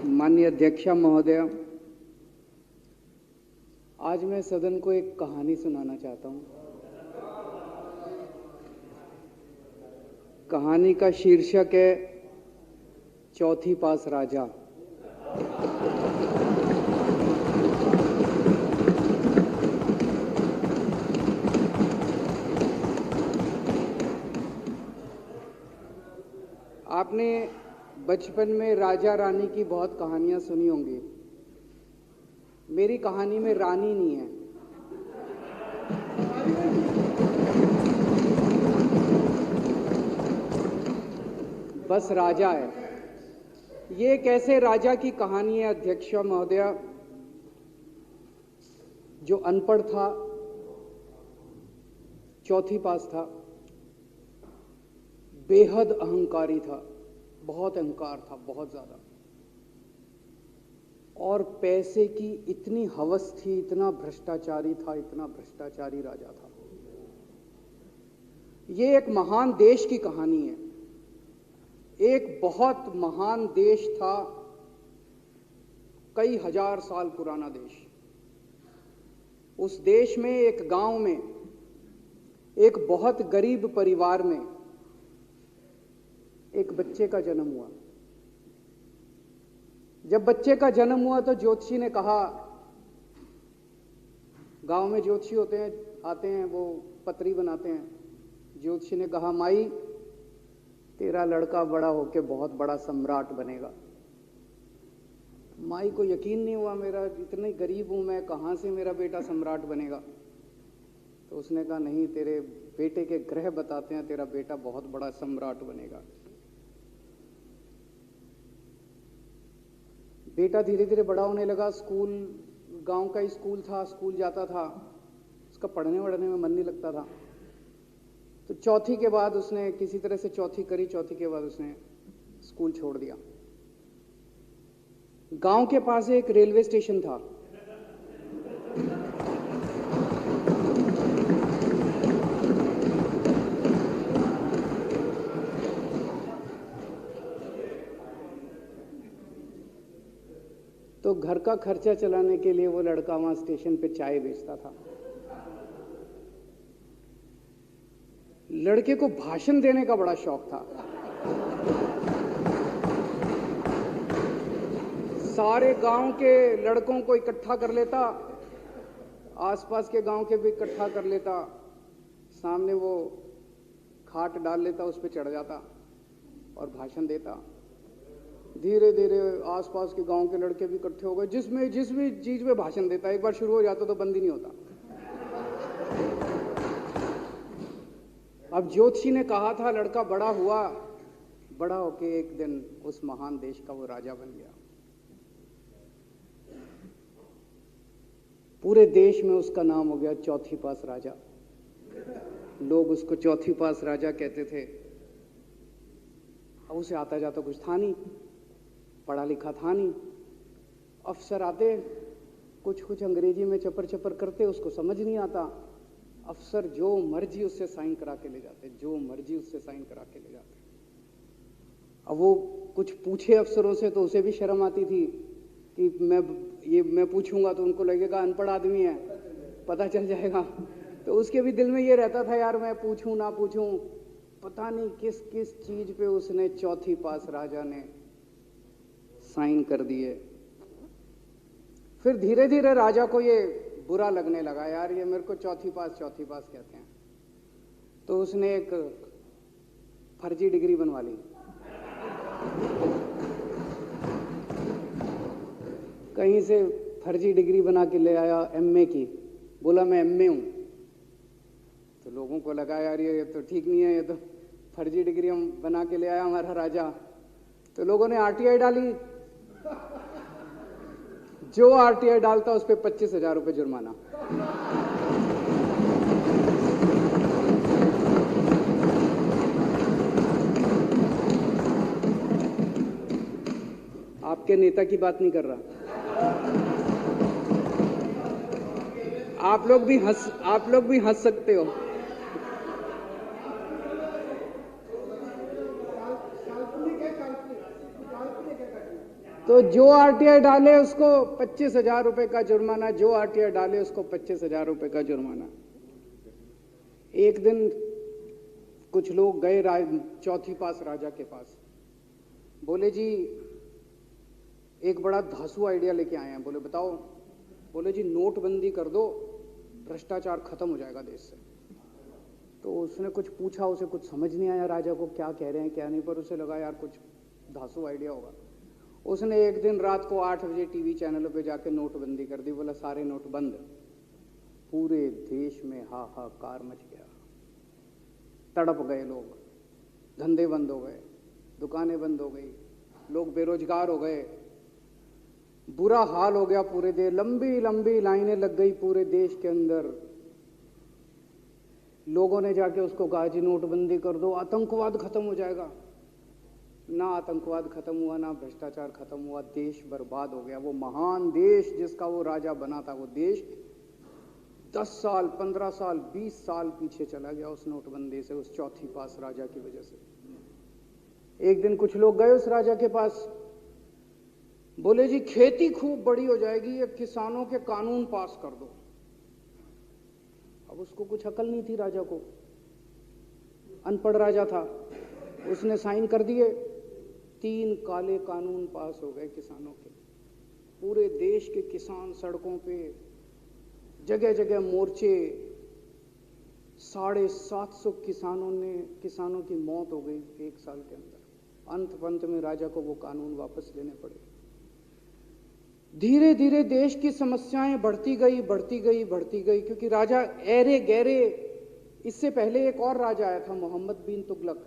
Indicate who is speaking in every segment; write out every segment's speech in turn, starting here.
Speaker 1: माननीय अध्यक्षा महोदय, आज मैं सदन को एक कहानी सुनाना चाहता हूं। कहानी का शीर्षक है चौथी पास राजा। आपने बचपन में राजा रानी की बहुत कहानियां सुनी होंगी। मेरी कहानी में रानी नहीं है, बस राजा है। ये कैसे राजा की कहानी है अध्यक्ष महोदया, जो अनपढ़ था, चौथी पास था, बेहद अहंकारी था, बहुत अहंकार था, बहुत ज्यादा, और पैसे की इतनी हवस थी, इतना भ्रष्टाचारी था, इतना भ्रष्टाचारी राजा था। ये एक महान देश की कहानी है। एक बहुत महान देश था, कई हजार साल पुराना देश। उस देश में एक गांव में एक बहुत गरीब परिवार में एक बच्चे का जन्म हुआ। जब बच्चे का जन्म हुआ तो ज्योतिषी ने कहा, गांव में ज्योतिषी होते हैं, आते हैं, वो पत्री बनाते हैं। ज्योतिषी ने कहा, माई तेरा लड़का बड़ा होके बहुत बड़ा सम्राट बनेगा। माई को यकीन नहीं हुआ, मेरा इतने गरीब हूं मैं, कहां से मेरा बेटा सम्राट बनेगा। तो उसने कहा, नहीं, तेरे बेटे के ग्रह बताते हैं तेरा बेटा बहुत बड़ा सम्राट बनेगा। बेटा धीरे धीरे बड़ा होने लगा। स्कूल, गांव का ही स्कूल था, स्कूल जाता था, उसका पढ़ने वढ़ने में मन नहीं लगता था। तो चौथी के बाद उसने किसी तरह से चौथी करी, चौथी के बाद उसने स्कूल छोड़ दिया। गांव के पास एक रेलवे स्टेशन था। तो घर का खर्चा चलाने के लिए वो लड़का वहां स्टेशन पे चाय बेचता था। लड़के को भाषण देने का बड़ा शौक था। सारे गांव के लड़कों को इकट्ठा कर लेता, आसपास के गांव के भी इकट्ठा कर लेता, सामने वो खाट डाल लेता, उस पर चढ़ जाता और भाषण देता। धीरे धीरे आसपास के गांव के लड़के भी इकट्ठे हो गए। जिस भी चीज में भाषण देता, एक बार शुरू हो जाता तो बंद ही नहीं होता। अब ज्योतिषी ने कहा था, लड़का बड़ा हुआ, बड़ा होके एक दिन उस महान देश का वो राजा बन गया। पूरे देश में उसका नाम हो गया चौथी पास राजा। लोग उसको चौथी पास राजा कहते थे। अब उसे आता जाता कुछ था नहीं, पढ़ा लिखा था नहीं। अफसर आते, कुछ अंग्रेजी में चपर चपर करते, उसको समझ नहीं आता। अफसर जो मर्जी उससे साइन करा के ले जाते, जो मर्जी उससे साइन करा के ले जाते। अब वो कुछ पूछे अफसरों से तो उसे भी शर्म आती थी कि मैं पूछूंगा तो उनको लगेगा अनपढ़ आदमी है, पता चल जाएगा। तो उसके भी दिल में ये रहता था, यार मैं पूछूं ना पूछूं। पता नहीं किस किस चीज पे उसने चौथी पास राजा ने साइन कर दिए। फिर धीरे धीरे राजा को ये बुरा लगने लगा, यार ये मेरे को चौथी पास कहते हैं। तो उसने एक फर्जी डिग्री बनवा ली। कहीं से फर्जी डिग्री बना के ले आया, एमए की। बोला मैं एमए हूं। तो लोगों को लगा, यार ये तो ठीक नहीं है, ये तो फर्जी डिग्री हम बना के ले आया हमारा राजा। तो लोगों ने आरटीआई डाली। जो आरटीआई डालता उस पर 25,000 रुपये जुर्माना। आपके नेता की बात नहीं कर रहा। आप लोग भी हंस सकते हो। तो जो आरटीआई डाले उसको 25,000 रुपए का जुर्माना, जो आरटीआई डाले उसको 25,000 रुपए का जुर्माना। एक दिन कुछ लोग गए चौथी पास राजा के पास, बोले जी एक बड़ा धांसू आइडिया लेके आए हैं। बोले बताओ। बोले जी नोटबंदी कर दो, भ्रष्टाचार खत्म हो जाएगा देश से। तो उसने कुछ पूछा, उसे कुछ समझ नहीं आया राजा को क्या कह रहे हैं क्या नहीं, पर उसे लगा यार कुछ धांसू आइडिया होगा। उसने एक दिन रात को 8 बजे टीवी चैनलों पे जाके नोटबंदी कर दी। बोला सारे नोट बंद। पूरे देश में हाहाकार मच गया, तड़प गए लोग, धंधे बंद हो गए, दुकानें बंद हो गई, लोग बेरोजगार हो गए, बुरा हाल हो गया पूरे देश। लंबी लंबी लाइनें लग गई पूरे देश के अंदर। लोगों ने जाके उसको कहा जी नोटबंदी कर दो, आतंकवाद खत्म हो जाएगा। ना आतंकवाद खत्म हुआ, ना भ्रष्टाचार खत्म हुआ, देश बर्बाद हो गया। वो महान देश जिसका वो राजा बना था, वो देश 10 साल 15 साल 20 साल पीछे चला गया उस नोटबंदी से, उस चौथी पास राजा की वजह से। एक दिन कुछ लोग गए उस राजा के पास, बोले जी खेती खूब बड़ी हो जाएगी, ये किसानों के कानून पास कर दो। अब उसको कुछ अकल नहीं थी राजा को, अनपढ़ राजा था। उसने साइन कर दिए, 3 काले कानून पास हो गए किसानों के। पूरे देश के किसान सड़कों पे, जगह जगह मोर्चे, 750 किसानों की मौत हो गई 1 साल के अंदर। अंत में राजा को वो कानून वापस लेने पड़े। धीरे धीरे देश की समस्याएं बढ़ती गई, क्योंकि राजा ऐरे गहरे। इससे पहले एक और राजा आया था, मोहम्मद बिन तुगलक,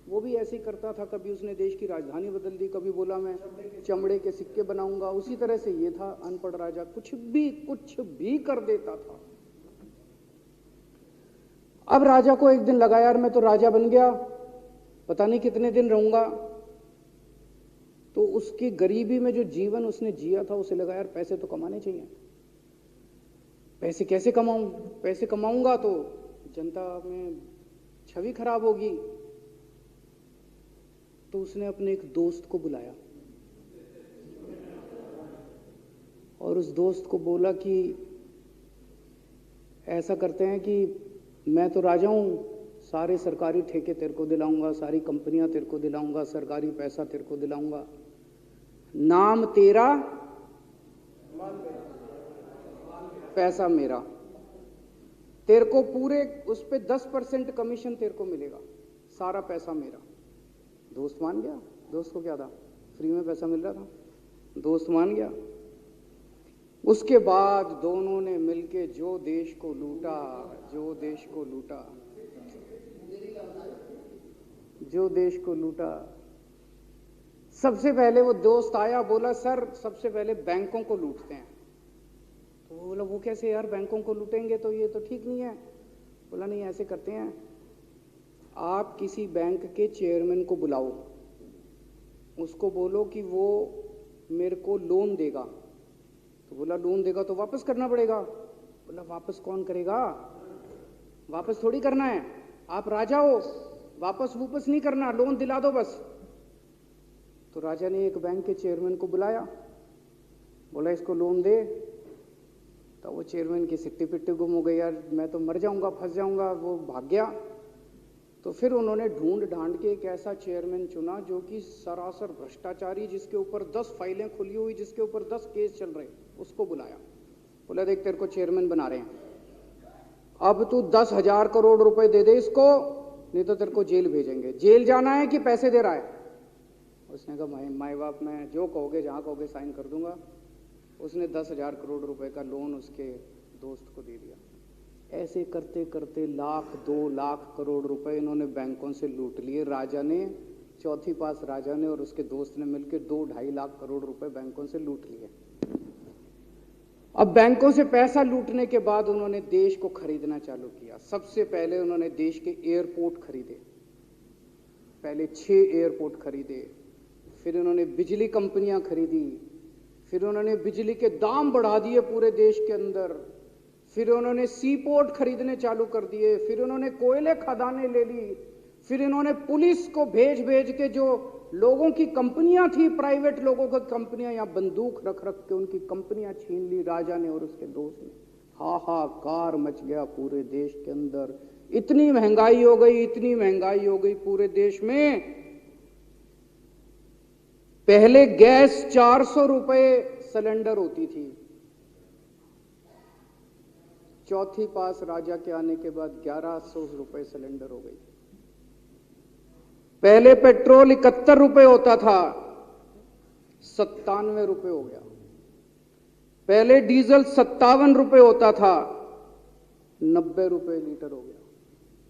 Speaker 1: वो भी ऐसे ही करता था। कभी उसने देश की राजधानी बदल दी, कभी बोला मैं चमड़े के सिक्के बनाऊंगा। उसी तरह से ये था अनपढ़ राजा, कुछ भी कर देता था। अब राजा को एक दिन लगा यार मैं तो राजा बन गया, पता नहीं कितने दिन रहूंगा। तो उसकी गरीबी में जो जीवन उसने जिया था, उसे लगा यार पैसे तो कमाने चाहिए। पैसे कैसे कमाऊं? पैसे कमाऊंगा तो जनता में छवि खराब होगी। तो उसने अपने एक दोस्त को बुलाया और उस दोस्त को बोला कि ऐसा करते हैं कि मैं तो राजा हूं, सारे सरकारी ठेके तेरे को दिलाऊंगा, सारी कंपनियां तेरे को दिलाऊंगा, सरकारी पैसा तेरे को दिलाऊंगा, नाम तेरा पैसा मेरा। तेरे को पूरे उस पे 10% कमीशन तेरे को मिलेगा, सारा पैसा मेरा। दोस्त मान गया। दोस्त को क्या था, फ्री में पैसा मिल रहा था, दोस्त मान गया। उसके बाद दोनों ने मिलके जो देश को लूटा। सबसे पहले वो दोस्त आया, बोला सर सबसे पहले बैंकों को लूटते हैं। तो वो बोला वो कैसे यार, बैंकों को लूटेंगे तो ये तो ठीक नहीं है। बोला नहीं ऐसे करते हैं, आप किसी बैंक के चेयरमैन को बुलाओ, उसको बोलो कि वो मेरे को लोन देगा। तो बोला लोन देगा तो वापस करना पड़ेगा। बोला वापस कौन करेगा, वापस थोड़ी करना है, आप राजा हो, वापस नहीं करना, लोन दिला दो बस। तो राजा ने एक बैंक के चेयरमैन को बुलाया, बोला इसको लोन दे। तो वो चेयरमैन की सिट्टी पिट्टी गुम हो गई, यार मैं तो मर जाऊंगा, फंस जाऊंगा, वो भाग गया। तो फिर उन्होंने ढूंढ ढांड के एक ऐसा चेयरमैन चुना जो कि सरासर भ्रष्टाचारी, जिसके ऊपर 10 फाइलें खुली हुई, जिसके ऊपर 10 केस चल रहे, उसको बुलाया। बोला देख तेरे को चेयरमैन बना रहे हैं, अब तू 10,000 करोड़ रुपए दे दे इसको, नहीं तो तेरे को जेल भेजेंगे। जेल जाना है कि पैसे दे रहा है? उसने कहा माई बाप मैं जो कहोगे जहां कहोगे साइन कर दूंगा। उसने 10,000 करोड़ रुपए का लोन उसके दोस्त को दे दिया। ऐसे करते करते 1,00,000 2,00,000 करोड़ रुपए इन्होंने बैंकों से लूट लिए। राजा ने, चौथी पास राजा ने और उसके दोस्त ने मिलकर 2-2.5 लाख करोड़ रुपए बैंकों से लूट लिए। अब बैंकों से पैसा लूटने के बाद उन्होंने देश को खरीदना चालू किया। सबसे पहले उन्होंने देश के एयरपोर्ट खरीदे, पहले 6 एयरपोर्ट खरीदे, फिर उन्होंने बिजली कंपनियां खरीदी, फिर उन्होंने बिजली के दाम बढ़ा दिए पूरे देश के अंदर, फिर उन्होंने सी पोर्ट खरीदने चालू कर दिए, फिर उन्होंने कोयले खदानें ले ली, फिर इन्होंने पुलिस को भेज भेज के जो लोगों की कंपनियां थी, प्राइवेट लोगों की कंपनियां, यहां बंदूक रख रख के उनकी कंपनियां छीन ली राजा ने और उसके दोस्त ने। हाहाकार मच गया पूरे देश के अंदर। इतनी महंगाई हो गई, इतनी महंगाई हो गई पूरे देश में। पहले गैस 400 रुपए सिलेंडर होती थी, चौथी पास राजा के आने के बाद 1100 रुपए सिलेंडर हो गई। पहले पेट्रोल 71 रुपए होता था, 97 रुपए हो गया। पहले डीजल 57 रुपए होता था, 90 रुपए लीटर हो गया।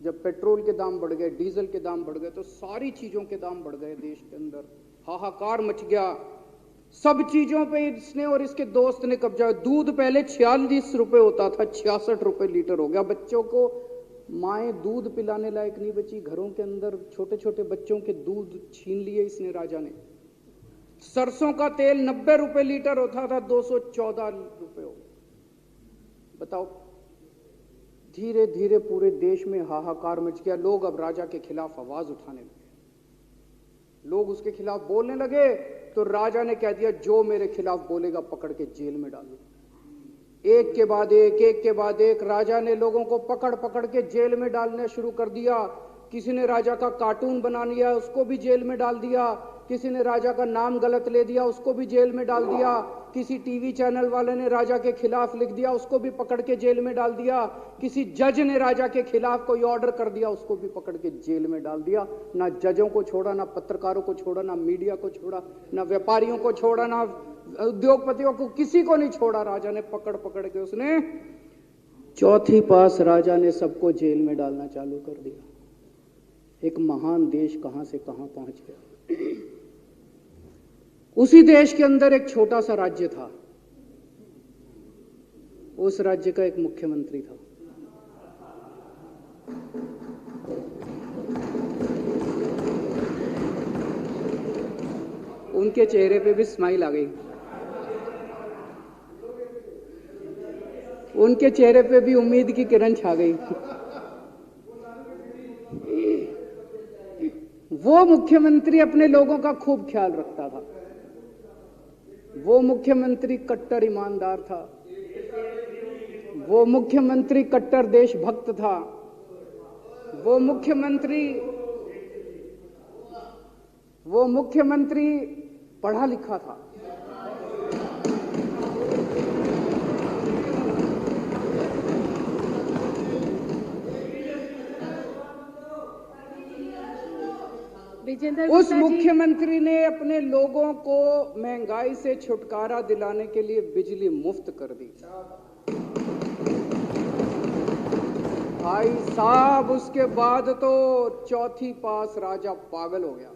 Speaker 1: जब पेट्रोल के दाम बढ़ गए, डीजल के दाम बढ़ गए, तो सारी चीजों के दाम बढ़ गए देश के अंदर। हाहाकार मच गया, सब चीजों पे इसने और इसके दोस्त ने कब्जा। दूध पहले 46 रुपए होता था, 66 रुपए लीटर हो गया। बच्चों को माएँ दूध पिलाने लायक नहीं बची, घरों के अंदर छोटे छोटे बच्चों के दूध छीन लिए इसने राजा ने। सरसों का तेल 90 रुपए लीटर होता था, 214 रुपए हो गया। बताओ, धीरे धीरे पूरे देश में हाहाकार मच गया। लोग अब राजा के खिलाफ आवाज उठाने लगे, लोग उसके खिलाफ बोलने लगे। तो राजा ने कह दिया, जो मेरे खिलाफ बोलेगा पकड़ के जेल में डाल दो। एक के बाद एक राजा ने लोगों को पकड़ पकड़ के जेल में डालना शुरू कर दिया। किसी ने राजा का कार्टून बना लिया, उसको भी जेल में डाल दिया। किसी ने राजा का नाम गलत ले दिया, उसको भी जेल में डाल दिया। किसी टीवी चैनल वाले ने राजा के खिलाफ लिख दिया, उसको भी पकड़ के जेल में डाल दिया। किसी जज ने राजा के खिलाफ कोई ऑर्डर कर दिया, उसको भी पकड़ के जेल में डाल दिया। ना जजों को छोड़ा, ना पत्रकारों को छोड़ा, ना मीडिया को छोड़ा, ना व्यापारियों को छोड़ा, ना उद्योगपतियों को, किसी को नहीं छोड़ा। राजा ने पकड़ पकड़ के उसने चौथी पास राजा ने सबको जेल में डालना चालू कर दिया। एक महान देश कहां से कहां पहुंच गया। उसी देश के अंदर एक छोटा सा राज्य था, उस राज्य का एक मुख्यमंत्री था। उनके चेहरे पे भी स्माइल आ गई, उनके चेहरे पे भी उम्मीद की किरण छा गई। वो मुख्यमंत्री अपने लोगों का खूब ख्याल रखता था। वो मुख्यमंत्री कट्टर ईमानदार था। वो मुख्यमंत्री कट्टर देशभक्त था। वो मुख्यमंत्री पढ़ा लिखा था। उस मुख्यमंत्री ने अपने लोगों को महंगाई से छुटकारा दिलाने के लिए बिजली मुफ्त कर दी। भाई साहब, उसके बाद तो चौथी पास राजा पागल हो गया।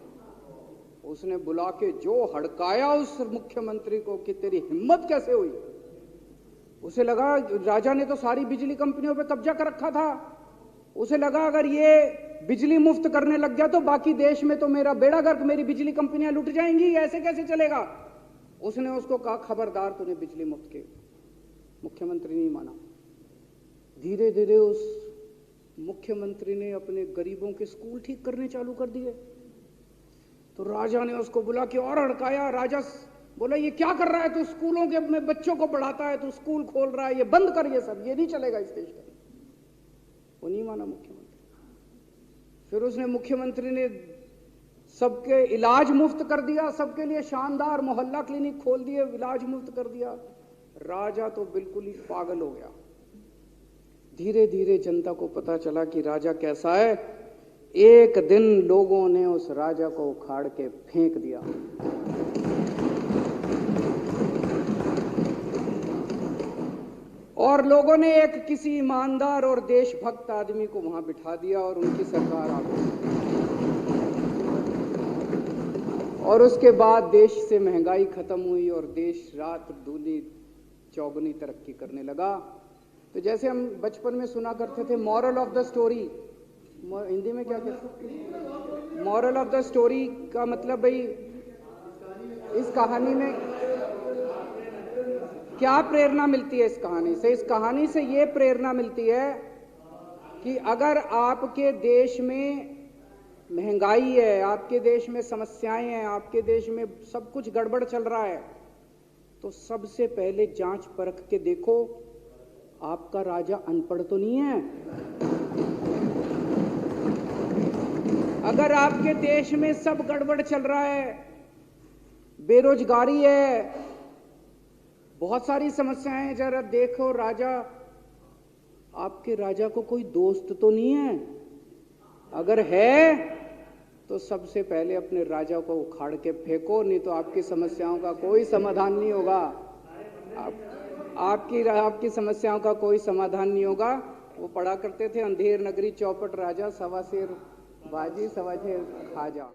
Speaker 1: उसने बुला के जो हड़काया उस मुख्यमंत्री को कि तेरी हिम्मत कैसे हुई। उसे लगा राजा ने तो सारी बिजली कंपनियों पे कब्जा कर रखा था। उसे लगा अगर ये बिजली मुफ्त करने लग गया तो बाकी देश में तो मेरा बेड़ा गर्क, मेरी बिजली कंपनियां लुट जाएंगी, ऐसे कैसे चलेगा। उसने उसको कहा, खबरदार, तूने बिजली मुफ्त की। मुख्यमंत्री नहीं माना। धीरे धीरे उस मुख्यमंत्री ने अपने गरीबों के स्कूल ठीक करने चालू कर दिए। तो राजा ने उसको बुला के और हड़काया। राजा बोला, ये क्या कर रहा है तू, स्कूलों के में बच्चों को पढ़ाता है, तू स्कूल खोल रहा है, ये बंद कर, ये सब, ये नहीं चलेगा इस देश का। वो नहीं माना मुख्यमंत्री। फिर उसने मुख्यमंत्री ने सबके इलाज मुफ्त कर दिया, सबके लिए शानदार मोहल्ला क्लिनिक खोल दिए, इलाज मुफ्त कर दिया। राजा तो बिल्कुल ही पागल हो गया। धीरे धीरे जनता को पता चला कि राजा कैसा है। एक दिन लोगों ने उस राजा को उखाड़ के फेंक दिया। और लोगों ने एक किसी ईमानदार और देशभक्त आदमी को वहां बिठा दिया और उनकी सरकार आ गई। और उसके बाद देश से महंगाई खत्म हुई और देश रात दूनी चौगुनी तरक्की करने लगा। तो जैसे हम बचपन में सुना करते थे, moral of the story, Hindi में क्या कहते, मॉरल ऑफ द स्टोरी का मतलब भाई इस कहानी में क्या प्रेरणा मिलती है। इस कहानी से, इस कहानी से ये प्रेरणा मिलती है कि अगर आपके देश में महंगाई है, आपके देश में समस्याएं हैं, आपके देश में सब कुछ गड़बड़ चल रहा है, तो सबसे पहले जांच परख के देखो आपका राजा अनपढ़ तो नहीं है। अगर आपके देश में सब गड़बड़ चल रहा है, बेरोजगारी है, बहुत सारी समस्याएं हैं, जरा देखो राजा, आपके राजा को कोई दोस्त तो नहीं है। अगर है तो सबसे पहले अपने राजा को उखाड़ के फेंको, नहीं तो आपकी समस्याओं का कोई समाधान नहीं होगा। आपकी समस्याओं का कोई समाधान नहीं होगा। वो पढ़ा करते थे, अंधेर नगरी चौपट राजा, सवा शेर बाजी सवा शेर खाजा।